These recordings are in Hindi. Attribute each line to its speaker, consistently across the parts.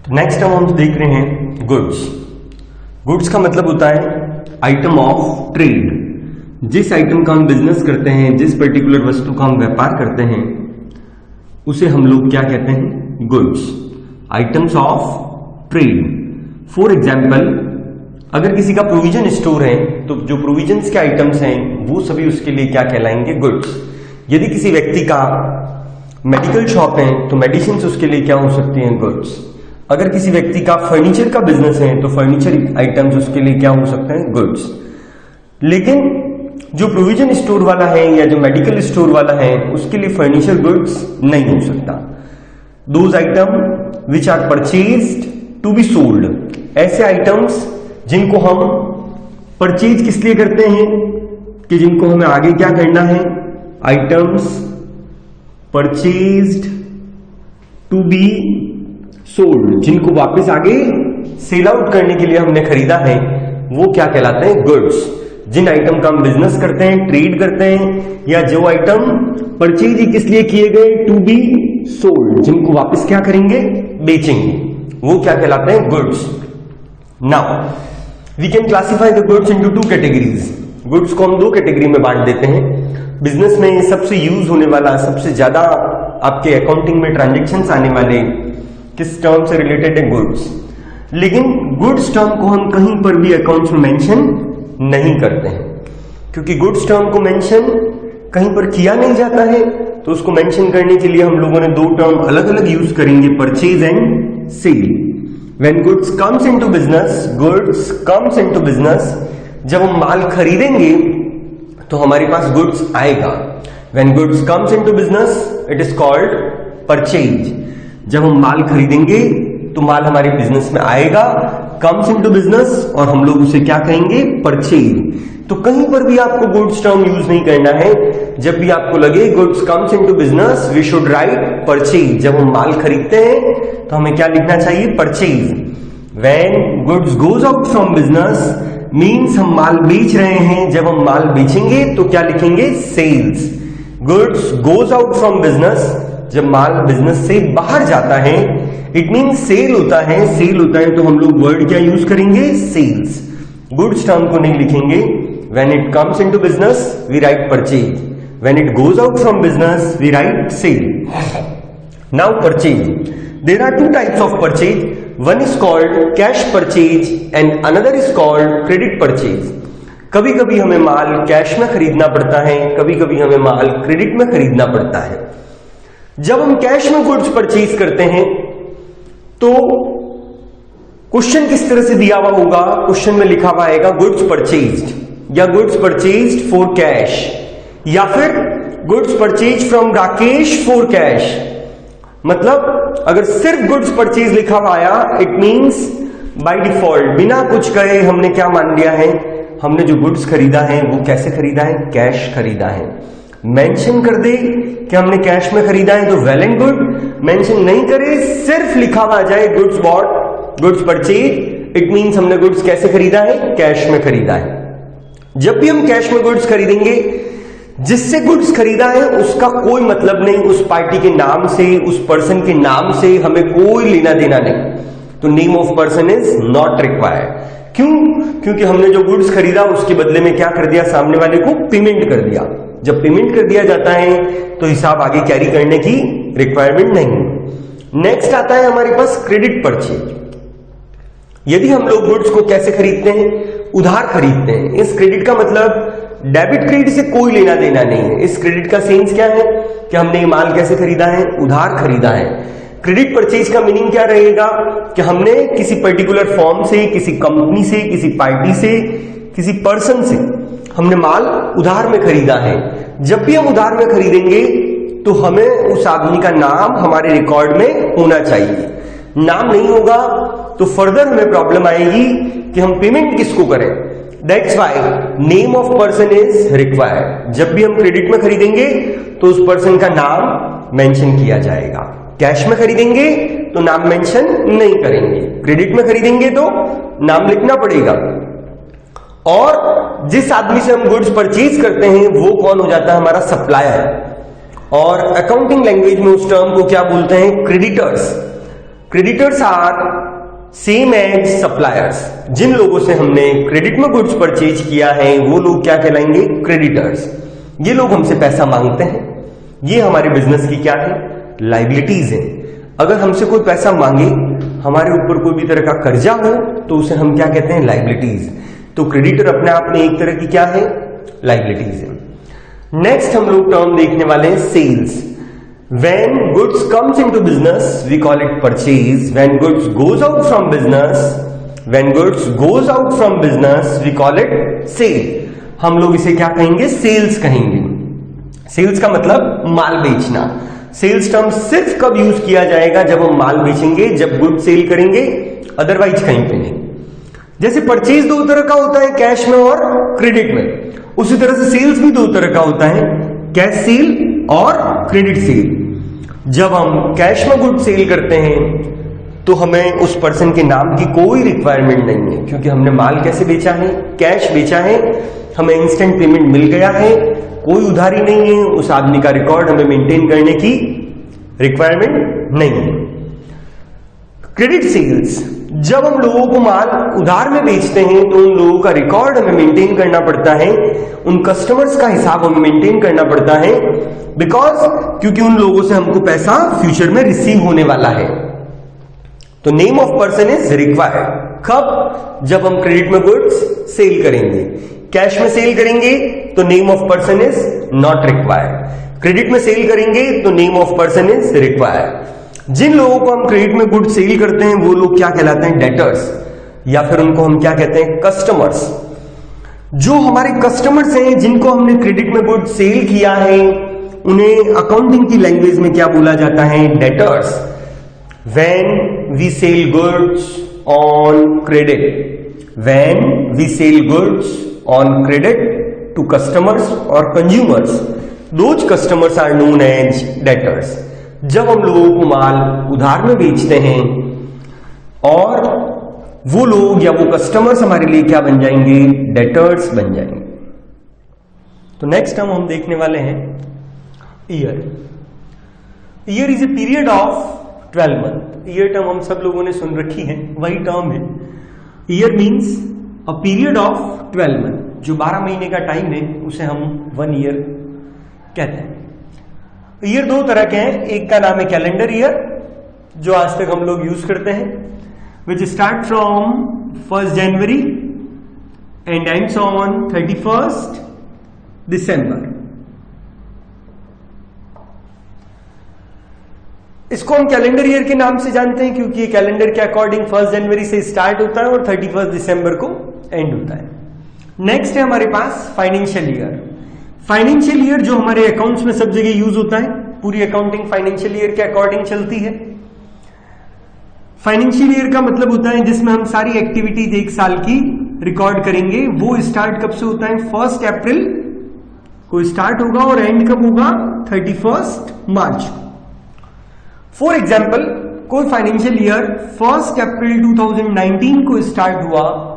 Speaker 1: नेक्स्ट हम देख रहे हैं गुड्स। गुड्स का मतलब होता है आइटम ऑफ ट्रेड। जिस आइटम का हम बिजनेस करते हैं, जिस पर्टिकुलर वस्तु का हम व्यापार करते हैं, उसे हम लोग क्या कहते हैं? Goods, items of trade. For example, अगर किसी का प्रोविजन स्टोर है तो जो प्रोविजंस के आइटम्स हैं वो सभी उसके लिए क्या कहलाएंगे? गुड्स। यदि किसी व्यक्ति का मेडिकल शॉप है तो मेडिसिन उसके लिए क्या हो सकती हैं? गुड्स। अगर किसी व्यक्ति का फर्नीचर का बिजनेस है तो फर्नीचर आइटम्स उसके लिए क्या हो सकते हैं? गुड्स। लेकिन जो प्रोविजन स्टोर वाला है या जो मेडिकल स्टोर वाला है उसके लिए फर्नीचर गुड्स नहीं हो सकता। Those item which are purchased to be sold, ऐसे आइटम्स जिनको हम परचेज किस लिए करते हैं कि जिनको हमें आगे क्या करना है? Items purchased to be sold, जिनको वापस आगे सेल आउट करने के लिए हमने खरीदा है, वो क्या कहलाते हैं? गुड्स। जिन आइटम का हम बिजनेस करते हैं, ट्रेड करते हैं, या जो आइटम परचेज ही किस लिए किए गए? टू बी सोल्ड, जिनको वापस क्या करेंगे? बेचेंगे, वो क्या कहलाते हैं? Goods. Now we can classify the goods into two categories. Goods को हम दो कैटेगरी में बांट देते हैं। बिजनेस में सबसे यूज होने वाला, सबसे ज्यादा आपके अकाउंटिंग में ट्रांजेक्शन्स आने वाले किस टर्म से रिलेटेड है? गुड्स। लेकिन गुड्स टर्म को हम कहीं पर भी अकाउंट्स में मेंशन नहीं करते हैं, क्योंकि गुड्स टर्म को मेंशन कहीं पर किया नहीं जाता है, तो उसको मेंशन करने के लिए हम लोगों ने दो टर्म अलग अलग यूज करेंगे, purchase and sale. When goods comes into business, goods comes into business, जब हम माल खरीदेंगे तो हमारे पास गुड्स आएगा। When goods comes into business it is called purchase. जब हम माल खरीदेंगे तो माल हमारे बिजनेस में आएगा, कम्स इनटू बिजनेस, और हम लोग उसे क्या कहेंगे? परचेज। तो कहीं पर भी आपको गुड्स टर्म यूज नहीं करना है। जब भी आपको लगे goods comes into business, we should write purchase. जब हम माल खरीदते हैं तो हमें क्या लिखना चाहिए? Purchase. When goods goes out from business means हम माल बेच रहे हैं। जब हम माल बेचेंगे तो क्या लिखेंगे? Sales. Goods goes out from business, जब माल बिजनेस से बाहर जाता है, इट मीन्स सेल होता है। सेल होता है तो हम लोग वर्ड क्या यूज करेंगे? सेल्स। गुड्स टर्म को नहीं लिखेंगे। When it comes into business we write purchase, when it goes out from business we write sale. Now purchase, there are two types of purchase. One is called cash purchase and another is called credit purchase. कभी कभी हमें माल कैश में खरीदना पड़ता है, कभी कभी हमें माल क्रेडिट में खरीदना पड़ता है। जब हम कैश में गुड्स परचेज करते हैं तो क्वेश्चन किस तरह से दिया हुआ होगा? क्वेश्चन में लिखा हुआ आएगा गुड्स परचेज्ड, या गुड्स परचेज्ड फॉर कैश, या फिर goods purchase from Rakesh for cash. मतलब अगर सिर्फ गुड्स परचेज लिखा हुआ आया, इट मींस बाय डिफॉल्ट बिना कुछ कहे हमने क्या मान लिया है? हमने जो गुड्स खरीदा है वो कैसे खरीदा है? कैश खरीदा है। मेंशन कर दे कि हमने कैश में खरीदा है तो वेल एंड गुड। मेंशन नहीं करे, सिर्फ लिखा हुआ जाए goods bought, goods purchase, it means हमने गुड्स कैसे खरीदा है? कैश में खरीदा है। जब भी हम कैश में गुड्स खरीदेंगे, जिससे गुड्स खरीदा है उसका कोई मतलब नहीं, उस पार्टी के नाम से, उस पर्सन के नाम से हमें कोई लेना देना नहीं। तो name of person is not required. क्यों? क्योंकि हमने जो गुड्स खरीदा उसके बदले में क्या कर दिया? सामने वाले को पेमेंट कर दिया। जब पेमेंट कर दिया जाता है तो हिसाब आगे कैरी करने की रिक्वायरमेंट नहीं। नेक्स्ट आता है हमारे पास क्रेडिट परचेज। यदि हम लोग गुड्स को कैसे खरीदते हैं? उधार खरीदते हैं। इस क्रेडिट का मतलब डेबिट क्रेडिट से कोई लेना देना नहीं है। इस क्रेडिट का सेंस क्या है कि हमने ये माल कैसे खरीदा है? उधार खरीदा है। क्रेडिट परचेज का मीनिंग क्या रहेगा कि हमने किसी पर्टिकुलर फॉर्म से, किसी कंपनी से, किसी पार्टी से, किसी पर्सन से हमने माल उधार में खरीदा है। जब भी हम उधार में खरीदेंगे तो हमें उस आदमी का नाम हमारे रिकॉर्ड में होना चाहिए। नाम नहीं होगा तो फर्दर हमें प्रॉब्लम आएगी कि हम पेमेंट किसको करें। That's why name of person is required. जब भी हम क्रेडिट में खरीदेंगे तो उस पर्सन का नाम मेंशन किया जाएगा। कैश में खरीदेंगे तो नाम मेंशन नहीं करेंगे, क्रेडिट में खरीदेंगे तो नाम लिखना पड़ेगा। और जिस आदमी से हम गुड्स परचेज करते हैं वो कौन हो जाता है? हमारा सप्लायर। और अकाउंटिंग लैंग्वेज में उस टर्म को क्या बोलते हैं? Creditors. Creditors are same as suppliers. जिन लोगों से हमने क्रेडिट में गुड्स परचेज किया है वो लोग क्या कहलाएंगे? क्रेडिटर्स। ये लोग हमसे पैसा मांगते हैं, ये हमारे बिजनेस की क्या है? लाइबिलिटीज है। अगर हमसे कोई पैसा मांगे, हमारे ऊपर कोई भी तरह का कर्जा हो, तो उसे हम क्या कहते हैं? लाइबिलिटीज। तो क्रेडिटर अपने आप में एक तरह की क्या है? लाइबिलिटीज है। नेक्स्ट हम लोग टर्म देखने वाले हैं sales. When goods comes into business, we call it purchase. When goods goes out from business, we call it sale. हम लोग इसे क्या कहेंगे? सेल्स कहेंगे। सेल्स का मतलब माल बेचना। सेल्स टर्म सिर्फ कब यूज किया जाएगा? जब हम माल बेचेंगे, जब गुड सेल करेंगे, अदरवाइज कहीं पे नहीं। जैसे परचेज दो तरह का होता है, कैश में और क्रेडिट में, उसी तरह से सेल्स भी दो तरह का होता है, कैश सेल और क्रेडिट सेल। जब हम कैश में गुड सेल करते हैं तो हमें उस पर्सन के नाम की कोई रिक्वायरमेंट नहीं है, क्योंकि हमने माल कैसे बेचा है? कैश बेचा है, हमें इंस्टेंट पेमेंट मिल गया है, कोई उधारी नहीं है, उस आदमी का रिकॉर्ड हमें मेंटेन करने की रिक्वायरमेंट नहीं है। क्रेडिट सेल्स, जब हम लोगों को माल उधार में बेचते हैं तो उन लोगों का रिकॉर्ड हमें मेंटेन करना पड़ता है, उन कस्टमर्स का हिसाब हमें मेंटेन करना पड़ता है, क्योंकि उन लोगों से हमको पैसा फ्यूचर में रिसीव होने वाला है। तो name of person is required. कब? जब हम क्रेडिट में गुड्स सेल करेंगे। कैश में सेल करेंगे तो name of person is not required. Credit में सेल करेंगे तो name of person is required. जिन लोगों को हम क्रेडिट में गुड्स सेल करते हैं वो लोग क्या कहलाते हैं? डेटर्स, या फिर उनको हम क्या कहते हैं? कस्टमर्स। जो हमारे कस्टमर्स हैं, जिनको हमने क्रेडिट में गुड्स सेल किया है, उन्हें अकाउंटिंग की लैंग्वेज में क्या बोला जाता है? Debtors. When we sell goods on credit, when we sell goods on credit to customers और consumers, those customers are known as debtors. जब हम लोगों को माल उधार में बेचते हैं और वो लोग या वो कस्टमर्स हमारे लिए क्या बन जाएंगे? डेटर्स बन जाएंगे। तो नेक्स्ट टर्म हम देखने वाले हैं year. Year is a period of 12 month. Year term हम सब लोगों ने सुन रखी है, वही टर्म है। Year means a period of 12 month. जो 12 महीने का टाइम है उसे हम 1 ईयर कहते हैं। ईयर दो तरह के हैं, एक का नाम है कैलेंडर ईयर, जो आज तक हम लोग यूज करते हैं, which start from 1 January and ends on 31 दिसंबर। इसको हम कैलेंडर ईयर के नाम से जानते हैं क्योंकि ये कैलेंडर के अकॉर्डिंग 1 जनवरी से स्टार्ट होता है और 31 दिसंबर को एंड होता है। नेक्स्ट है हमारे पास फाइनेंशियल ईयर। फाइनेंशियल ईयर जो हमारे अकाउंट्स में सब जगह यूज होता है, पूरी अकाउंटिंग फाइनेंशियल ईयर के अकॉर्डिंग चलती है। फाइनेंशियल ईयर का मतलब होता है जिसमें हम सारी एक्टिविटीज एक साल की रिकॉर्ड करेंगे। वो स्टार्ट कब से होता है? 1 अप्रैल को स्टार्ट होगा और एंड कब होगा? 31 मार्च। फॉर एग्जाम्पल, कोई फाइनेंशियल ईयर 1 अप्रैल 2019 को स्टार्ट हुआ,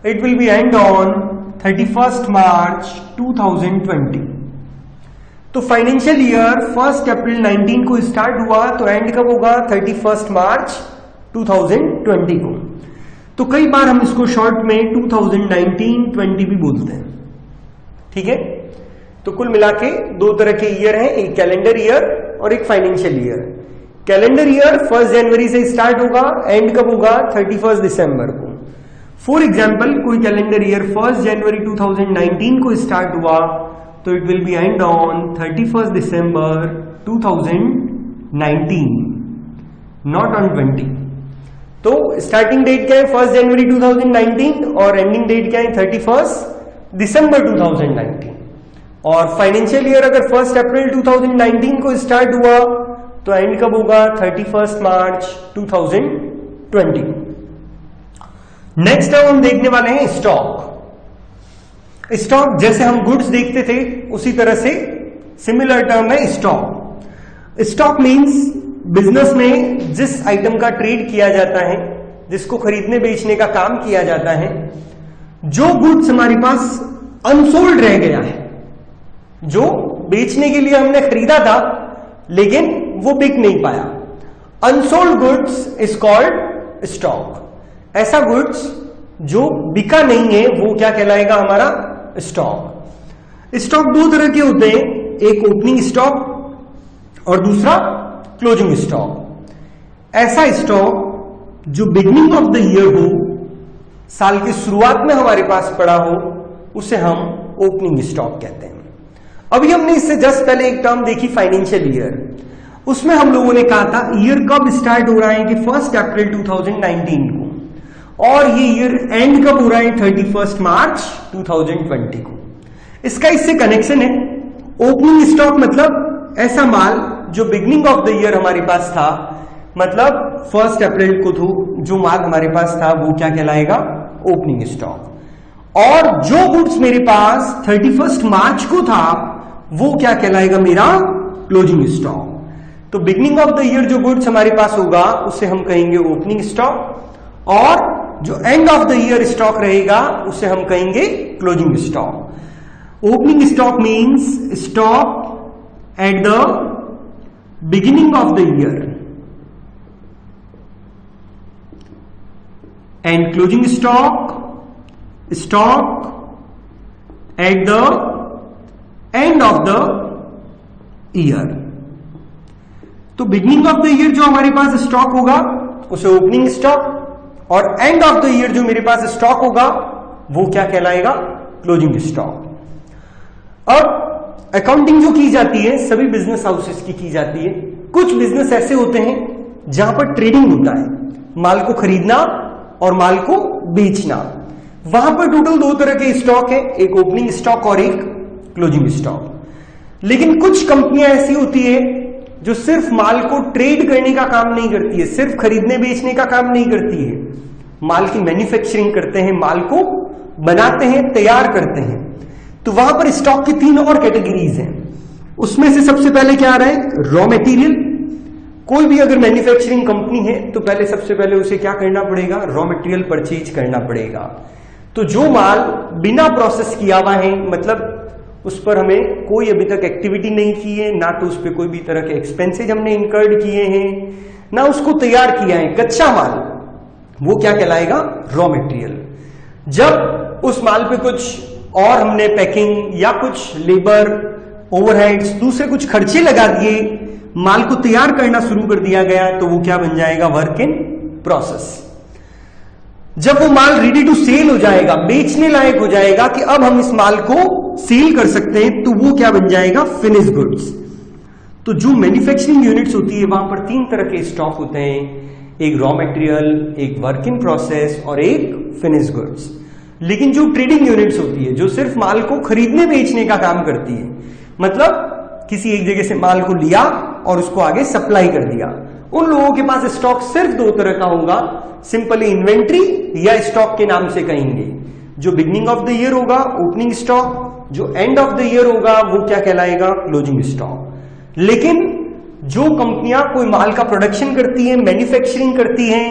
Speaker 1: it will be and on 31 मार्च 2020। तो फाइनेंशियल ईयर 1 अप्रैल 19 को स्टार्ट हुआ तो एंड कब होगा? 31 मार्च 2020 को। तो कई बार हम इसको शॉर्ट में 2019-20 भी बोलते हैं, ठीक है। तो कुल मिला के दो तरह के ईयर हैं, एक कैलेंडर ईयर और एक फाइनेंशियल ईयर। कैलेंडर ईयर 1 जनवरी से स्टार्ट होगा, एंड कब होगा? 31 दिसंबर को। फॉर एग्जाम्पल, कोई कैलेंडर ईयर 1 जनवरी 2019 को स्टार्ट हुआ तो it will be and on 31 December 2019, not on 20। तो स्टार्टिंग डेट क्या है? 1 जनवरी 2019 और एंडिंग डेट क्या है? 31 दिसंबर 2019। और फाइनेंशियल ईयर अगर 1 अप्रैल 2019 को स्टार्ट हुआ तो एंड कब होगा? 31 मार्च 2020। नेक्स्ट हम देखने वाले हैं स्टॉक। स्टॉक जैसे हम गुड्स देखते थे उसी तरह से सिमिलर टर्म है स्टॉक। स्टॉक मींस बिजनेस में जिस आइटम का ट्रेड किया जाता है, जिसको खरीदने बेचने का काम किया जाता है, जो गुड्स हमारे पास अनसोल्ड रह गया है, जो बेचने के लिए हमने खरीदा था लेकिन वो बिक नहीं पाया, unsold goods is called stock. ऐसा गुड्स जो बिका नहीं है वो क्या कहलाएगा हमारा स्टॉक। स्टॉक दो तरह के होते हैं, एक ओपनिंग स्टॉक और दूसरा क्लोजिंग स्टॉक। ऐसा स्टॉक जो बिगिनिंग ऑफ द ईयर हो, साल की शुरुआत में हमारे पास पड़ा हो, उसे हम ओपनिंग स्टॉक कहते हैं। अभी हमने इससे जस्ट पहले एक टर्म देखी फाइनेंशियल ईयर, उसमें हम लोगों ने कहा था ईयर कब स्टार्ट हो रहा है कि 1 अप्रैल 2019 को, और ये ईयर एंड कब हो रहा है 31 मार्च 2020 को। इसका इससे कनेक्शन है। ओपनिंग स्टॉक मतलब ऐसा माल जो बिगिनिंग ऑफ द ईयर हमारे पास था, मतलब 1 अप्रैल को जो माल हमारे पास था वो क्या कहलाएगा ओपनिंग स्टॉक। और जो गुड्स मेरे पास 31 मार्च को था वो क्या कहलाएगा मेरा क्लोजिंग स्टॉक। तो बिगिनिंग ऑफ द ईयर जो गुड्स हमारे पास होगा उसे हम कहेंगे ओपनिंग स्टॉक, और जो end of the year stock रहेगा उसे हम कहेंगे closing stock. Opening stock means stock at the beginning of the year, and closing stock at the end of the year। तो बिगिनिंग ऑफ द ईयर जो हमारे पास स्टॉक होगा उसे ओपनिंग स्टॉक, और एंड ऑफ द ईयर जो मेरे पास स्टॉक होगा वो क्या कहलाएगा क्लोजिंग स्टॉक। अब अकाउंटिंग जो की जाती है सभी बिजनेस हाउसेस की जाती है। कुछ बिजनेस ऐसे होते हैं जहां पर ट्रेडिंग होता है, माल को खरीदना और माल को बेचना। वहां पर टोटल दो तरह के स्टॉक है, एक ओपनिंग स्टॉक और एक क्लोजिंग स्टॉक। लेकिन कुछ कंपनियां ऐसी होती है जो सिर्फ माल को ट्रेड करने का काम नहीं करती है, सिर्फ खरीदने बेचने का काम नहीं करती है, माल की मैन्युफैक्चरिंग करते हैं, माल को बनाते हैं, तैयार करते हैं। तो वहां पर स्टॉक की 3 और कैटेगरीज हैं। उसमें से सबसे पहले क्या आ रहा है रॉ मटेरियल। कोई भी अगर मैन्युफैक्चरिंग कंपनी है तो पहले सबसे पहले उसे क्या करना पड़ेगा रॉ मटेरियल परचेज करना पड़ेगा। तो जो माल बिना प्रोसेस किया हुआ है, मतलब उस पर हमें कोई अभी तक एक्टिविटी नहीं की है, ना तो उस पर कोई भी तरह के एक्सपेंसेज हमने इंकर्ड किए हैं, ना उसको तैयार किया है, कच्चा माल, वो क्या कहलाएगा रॉ मटेरियल। जब उस माल पे कुछ और हमने पैकिंग या कुछ लेबर ओवरहेड्स दूसरे कुछ खर्चे लगा दिए, माल को तैयार करना शुरू कर दिया गया, तो वो क्या बन जाएगा वर्क इन प्रोसेस। जब वो माल रेडी टू सेल हो जाएगा, बेचने लायक हो जाएगा कि अब हम इस माल को सेल कर सकते हैं, तो वो क्या बन जाएगा फिनिश गुड्स। तो जो मैन्युफैक्चरिंग यूनिट्स होती है वहां पर 3 तरह के स्टॉक होते हैं, एक रॉ मटेरियल, एक वर्क इन प्रोसेस और एक फिनिश गुड्स। लेकिन जो ट्रेडिंग यूनिट्स होती है जो सिर्फ माल को खरीदने बेचने का काम करती है, मतलब किसी एक जगह से माल को लिया और उसको आगे सप्लाई कर दिया, उन लोगों के पास स्टॉक सिर्फ 2 तरह का होगा, सिंपली इन्वेंट्री या स्टॉक के नाम से कहेंगे। जो बिगिनिंग ऑफ द ईयर होगा ओपनिंग स्टॉक, जो एंड ऑफ द ईयर होगा वो क्या कहलाएगा क्लोजिंग स्टॉक। लेकिन जो कंपनियां कोई माल का प्रोडक्शन करती है, मैन्युफैक्चरिंग करती हैं,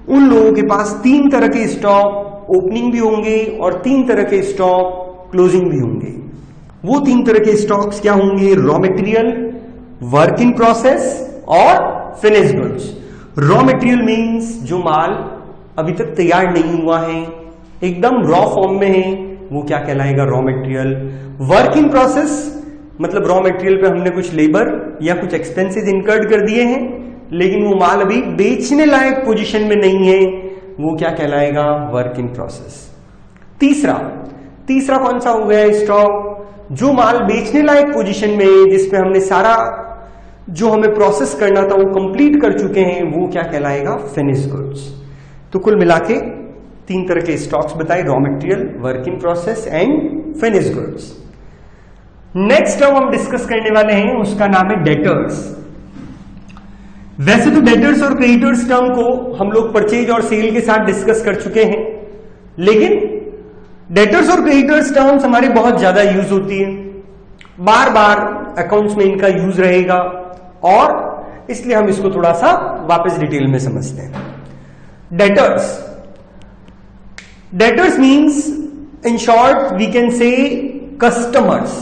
Speaker 1: उन लोगों के पास 3 तरह के स्टॉक ओपनिंग भी होंगे और 3 तरह के स्टॉक क्लोजिंग भी होंगे। वो 3 तरह के स्टॉक्स क्या होंगे raw material, work in process और finish goods. Raw material means जो माल अभी तक तैयार नहीं हुआ है, एकदम रॉ फॉर्म में है, वो क्या कहलाएगा raw material. Work in process मतलब रॉ मटेरियल पे हमने कुछ लेबर या कुछ एक्सपेंसेस इनकर्ड कर दिए हैं, लेकिन वो माल अभी बेचने लायक पोजीशन में नहीं है, वो क्या कहलाएगा वर्क इन प्रोसेस। तीसरा कौन सा हो गया स्टॉक जो माल बेचने लायक पोजीशन में है, जिसपे हमने सारा जो हमें प्रोसेस करना था वो कंप्लीट कर चुके हैं, वो क्या कहलाएगा फिनिश गुड्स। तो कुल मिला के 3 तरह के स्टॉक्स बताए, raw material, work in process and finish goods. Next term हम डिस्कस करने वाले हैं उसका नाम है डेटर्स। वैसे तो डेटर्स और क्रेडिटर्स टर्म को हम लोग परचेज और सेल के साथ डिस्कस कर चुके हैं, लेकिन डेटर्स और क्रेडिटर्स टर्म्स हमारी बहुत ज्यादा यूज होती है, बार बार अकाउंट्स में इनका यूज रहेगा, और इसलिए हम इसको थोड़ा सा वापस डिटेल में समझते हैं। Debtors means in short we can say customers,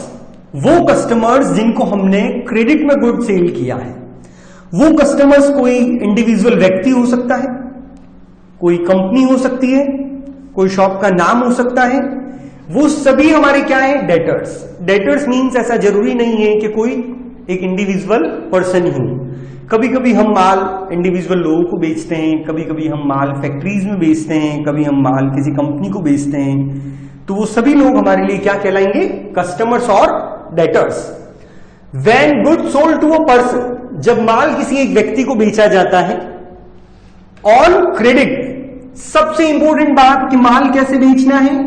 Speaker 1: वो कस्टमर्स जिनको हमने क्रेडिट में गुड सेल किया है, वो कस्टमर्स कोई इंडिविजुअल व्यक्ति हो सकता है, कोई कंपनी हो सकती है, कोई शॉप का नाम हो सकता है, वो सभी हमारे क्या है, डेटर्स। डेटर्स मीन्स ऐसा जरूरी नहीं है कि कोई एक इंडिविजुअल पर्सन ही हो। कभी कभी हम माल इंडिविजुअल लोगों को बेचते हैं, कभी कभी हम माल फैक्ट्रीज में बेचते हैं, कभी हम माल किसी कंपनी को बेचते हैं, तो वो सभी लोग हमारे लिए क्या कहलाएंगे, कस्टमर्स और debtors. When goods sold to a person, जब माल किसी एक व्यक्ति को बेचा जाता है ऑन क्रेडिट, सबसे इंपॉर्टेंट बात कि माल कैसे बेचना है,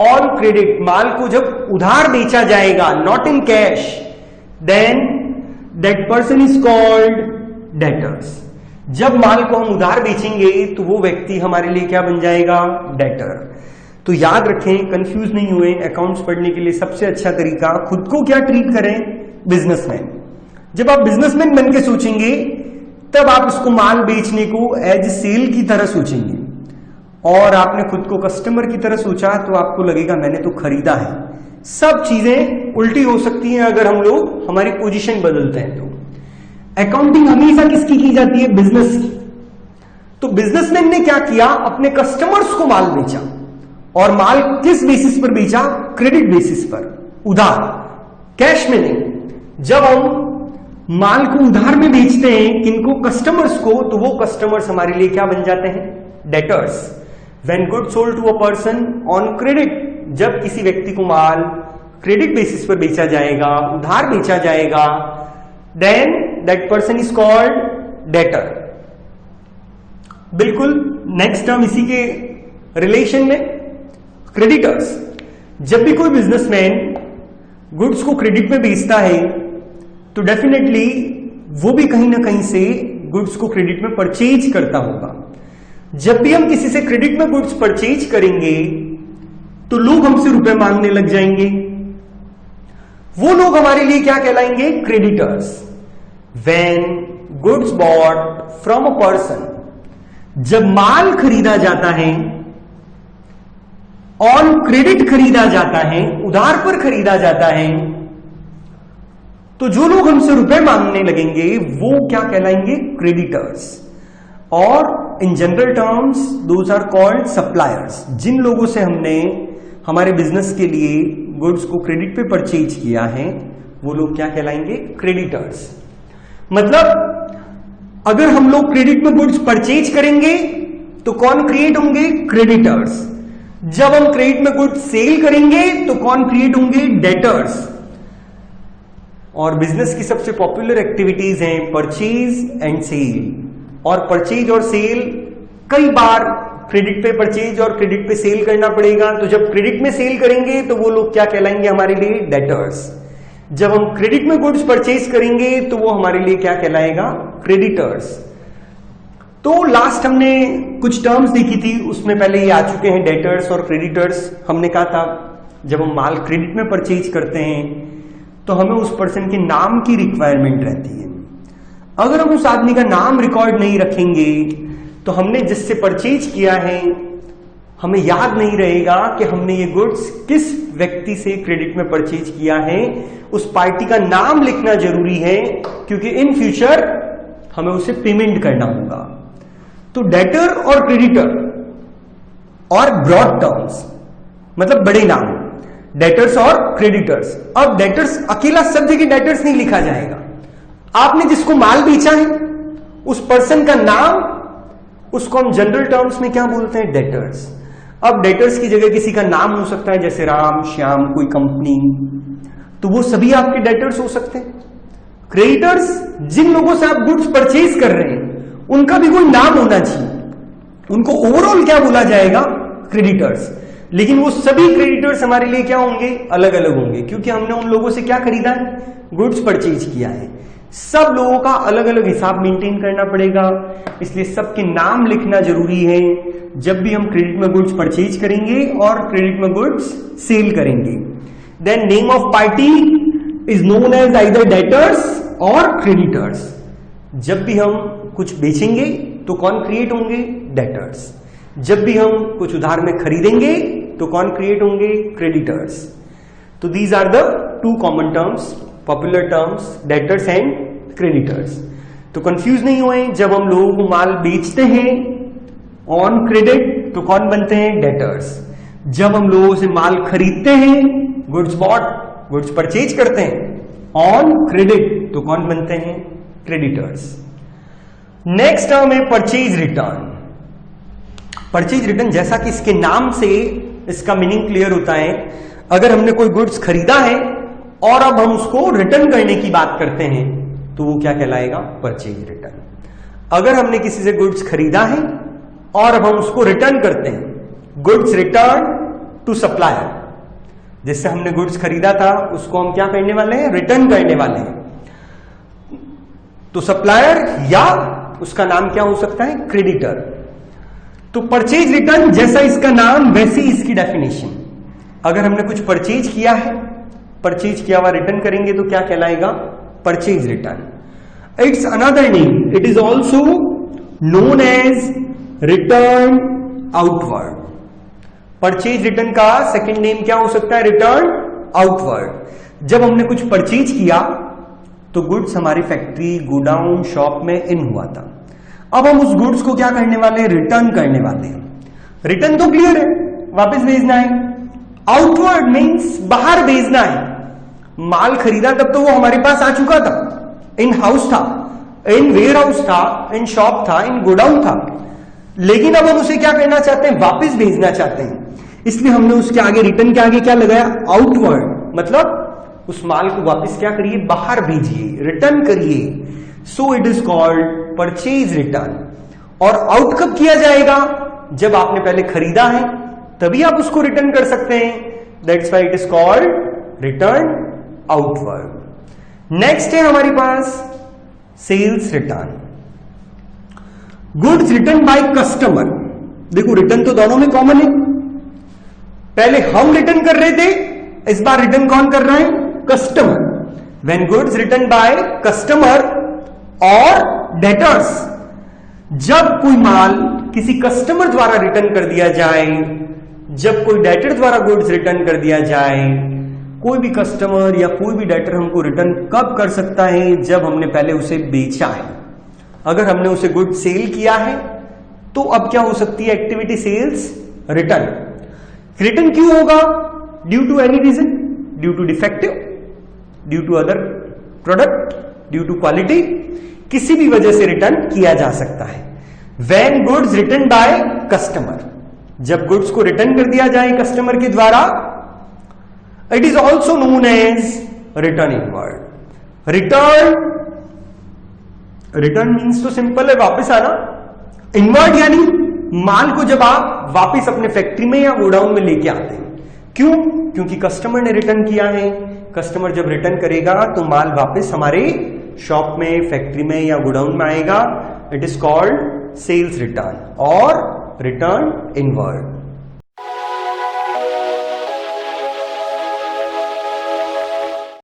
Speaker 1: ऑन क्रेडिट, माल को जब उधार बेचा जाएगा, not in cash, then that person is called debtors. जब माल को हम उधार बेचेंगे तो वो व्यक्ति हमारे लिए क्या बन जाएगा, डेटर। तो याद रखें, कंफ्यूज नहीं हुए, अकाउंट्स पढ़ने के लिए सबसे अच्छा तरीका, खुद को क्या ट्रीट करें, बिजनेसमैन। जब आप बिजनेसमैन बन के सोचेंगे तब आप इसको माल बेचने को एज सेल की तरह सोचेंगे, और आपने खुद को कस्टमर की तरह सोचा तो आपको लगेगा मैंने तो खरीदा है। सब चीजें उल्टी हो सकती हैं अगर हम लोग हमारी पोजीशन बदलते हैं। तो अकाउंटिंग हमेशा किसकी की जाती है, बिजनेस की। तो बिजनेसमैन ने क्या किया, अपने कस्टमर्स को माल बेचा, और माल किस बेसिस पर बेचा, क्रेडिट बेसिस पर, उधार, कैश में नहीं। जब हम माल को उधार में बेचते हैं किनको, कस्टमर्स को, तो वो कस्टमर्स हमारे लिए क्या बन जाते हैं, debtors. When goods sold to a person on credit, जब किसी व्यक्ति को माल क्रेडिट बेसिस पर बेचा जाएगा, उधार बेचा जाएगा, then that person is called debtor. बिल्कुल नेक्स्ट टर्म इसी के रिलेशन में, क्रेडिटर्स। जब भी कोई बिजनेसमैन गुड्स को क्रेडिट में बेचता है तो डेफिनेटली वो भी कहीं ना कहीं से गुड्स को क्रेडिट में परचेज करता होगा। जब भी हम किसी से क्रेडिट में गुड्स परचेज करेंगे तो लोग हमसे रुपए मांगने लग जाएंगे, वो लोग हमारे लिए क्या कहलाएंगे, creditors. When goods bought from a person, जब माल खरीदा जाता है, ऑन क्रेडिट खरीदा जाता है, उधार पर खरीदा जाता है, तो जो लोग हमसे रुपए मांगने लगेंगे वो क्या कहलाएंगे, क्रेडिटर्स। और in general terms those are called suppliers. जिन लोगों से हमने हमारे बिजनेस के लिए गुड्स को क्रेडिट पे परचेज किया है वो लोग क्या कहलाएंगे, क्रेडिटर्स। मतलब अगर हम लोग क्रेडिट में गुड्स परचेज करेंगे तो कौन क्रिएट होंगे, क्रेडिटर्स। जब हम क्रेडिट में गुड्स सेल करेंगे तो कौन क्रिएट होंगे, डेटर्स। और बिजनेस की सबसे पॉपुलर एक्टिविटीज हैं परचेज एंड सेल, और परचेज और सेल कई बार क्रेडिट पे परचेज और क्रेडिट पे सेल करना पड़ेगा। तो जब क्रेडिट में सेल करेंगे तो वो लोग क्या कहलाएंगे हमारे लिए, डेटर्स। जब हम क्रेडिट में गुड्स परचेज करेंगे तो वो हमारे लिए क्या कहलाएगा, क्रेडिटर्स। तो लास्ट हमने कुछ टर्म्स देखी थी, उसमें पहले ये आ चुके हैं, डेटर्स और क्रेडिटर्स। हमने कहा था जब हम माल क्रेडिट में परचेज करते हैं तो हमें उस पर्सन के नाम की रिक्वायरमेंट रहती है। अगर हम उस आदमी का नाम रिकॉर्ड नहीं रखेंगे तो हमने जिससे परचेज किया है हमें याद नहीं रहेगा कि हमने ये गुड्स किस व्यक्ति से क्रेडिट में परचेज किया है। उस पार्टी का नाम लिखना जरूरी है क्योंकि इन फ्यूचर हमें उसे पेमेंट करना होगा। तो डेटर और क्रेडिटर और ब्रॉड टर्म्स मतलब बड़े नाम, डेटर्स और क्रेडिटर्स। अब डेटर्स अकेला सब जगह डेटर्स नहीं लिखा जाएगा। आपने जिसको माल बेचा है उस पर्सन का नाम, उसको हम जनरल टर्म्स में क्या बोलते हैं, डेटर्स। अब डेटर्स की जगह किसी का नाम हो सकता है, जैसे राम, श्याम, कोई कंपनी, तो वो सभी आपके डेटर्स हो सकते हैं। क्रेडिटर्स, जिन लोगों से आप गुड्स परचेज कर रहे हैं उनका भी कोई नाम होना चाहिए, उनको ओवरऑल क्या बोला जाएगा, क्रेडिटर्स। लेकिन वो सभी क्रेडिटर्स हमारे लिए क्या होंगे, अलग अलग होंगे, क्योंकि हमने उन लोगों से क्या खरीदा है, गुड्स परचेज किया है। सब लोगों का अलग अलग हिसाब मेंटेन करना पड़ेगा, इसलिए सबके नाम लिखना जरूरी है जब भी हम क्रेडिट में गुड्स परचेज करेंगे और क्रेडिट में गुड्स सेल करेंगे। Then name of party is known as either debtors और क्रेडिटर्स। जब भी हम कुछ बेचेंगे तो कौन क्रिएट होंगे, डेटर्स। जब भी हम कुछ उधार में खरीदेंगे तो कौन क्रिएट होंगे, क्रेडिटर्स। तो these are the two common terms, popular terms, debtors and creditors. तो कंफ्यूज नहीं हुए, जब हम लोगों को माल बेचते हैं ऑन क्रेडिट तो कौन बनते हैं? डेटर्स। जब हम लोगों से माल खरीदते हैं, गुड्स बॉट, गुड्स परचेज करते हैं ऑन क्रेडिट तो कौन बनते हैं? क्रेडिटर्स। नेक्स्ट टर्म है परचेज रिटर्न। परचेज रिटर्न, जैसा कि इसके नाम से इसका मीनिंग क्लियर होता है, अगर हमने कोई गुड्स खरीदा है और अब हम उसको रिटर्न करने की बात करते हैं तो वो क्या कहलाएगा? Purchase return. अगर हमने किसी से गुड्स खरीदा है और अब हम उसको रिटर्न करते हैं, गुड्स रिटर्न टू सप्लायर, जिससे हमने गुड्स खरीदा था उसको हम क्या करने वाले हैं? रिटर्न करने वाले हैं। तो सप्लायर या उसका नाम क्या हो सकता है? क्रेडिटर। तो परचेज रिटर्न जैसा इसका नाम वैसी इसकी डेफिनेशन। अगर हमने कुछ परचेज किया है, परचेज किया हुआ रिटर्न करेंगे तो क्या कहलाएगा? Purchase return. It's another name, it is also known as return outward. Purchase return का सेकेंड नेम क्या हो सकता है? Return outward. जब हमने कुछ परचेज किया तो गुड्स हमारी फैक्ट्री, गोडाउन, शॉप में इन हुआ था। अब हम उस गुड्स को क्या करने वाले हैं? रिटर्न करने वाले हैं। रिटर्न तो क्लियर है, वापस भेजना है। आउटवर्ड मीन्स बाहर भेजना है। माल खरीदा तब तो वो हमारे पास आ चुका था, इन हाउस था, इन वेयर हाउस था, इन शॉप था, इन गोडाउन था, लेकिन अब हम उसे क्या करना चाहते हैं? वापस भेजना चाहते हैं। इसलिए हमने उसके आगे, रिटर्न के आगे क्या लगाया? आउटवर्ड। मतलब उस माल को वापस क्या करिए? बाहर भेजिए, रिटर्न करिए। So it is called purchase return. और आउट कब किया जाएगा? जब आपने पहले खरीदा है तभी आप उसको रिटर्न कर सकते हैं। That's why it is called return outward. Next है हमारे पास sales return. Goods return by customer. देखो रिटर्न तो दोनों में कॉमन है, पहले हम रिटर्न कर रहे थे, इस बार रिटर्न कौन कर रहा है? Customer. When goods return by customer और डेटर्स, जब कोई माल किसी कस्टमर द्वारा रिटर्न कर दिया जाए, जब कोई डेटर द्वारा गुड्स रिटर्न कर दिया जाए, कोई भी कस्टमर या कोई भी डेटर हमको रिटर्न कब कर सकता है? जब हमने पहले उसे बेचा है। अगर हमने उसे गुड सेल किया है तो अब क्या हो सकती है? Activity sales return. रिटर्न क्यों होगा? Due to any reason, due to defective, due to other product, due to quality, किसी भी वजह से रिटर्न किया जा सकता है। When goods return by customer, जब गुड्स को रिटर्न कर दिया जाए कस्टमर के द्वारा, it is also known as return inward. Return means तो सिंपल है, वापस आना। इनवर्ड यानी माल को जब आप वापस अपने फैक्ट्री में या गोडाउन में लेके आते हैं। क्यों? क्योंकि कस्टमर ने रिटर्न किया है। कस्टमर जब रिटर्न करेगा तो माल वापस हमारे शॉप में, फैक्ट्री में या गोडाउन में आएगा। It is called sales return और रिटर्न इनवर्ड।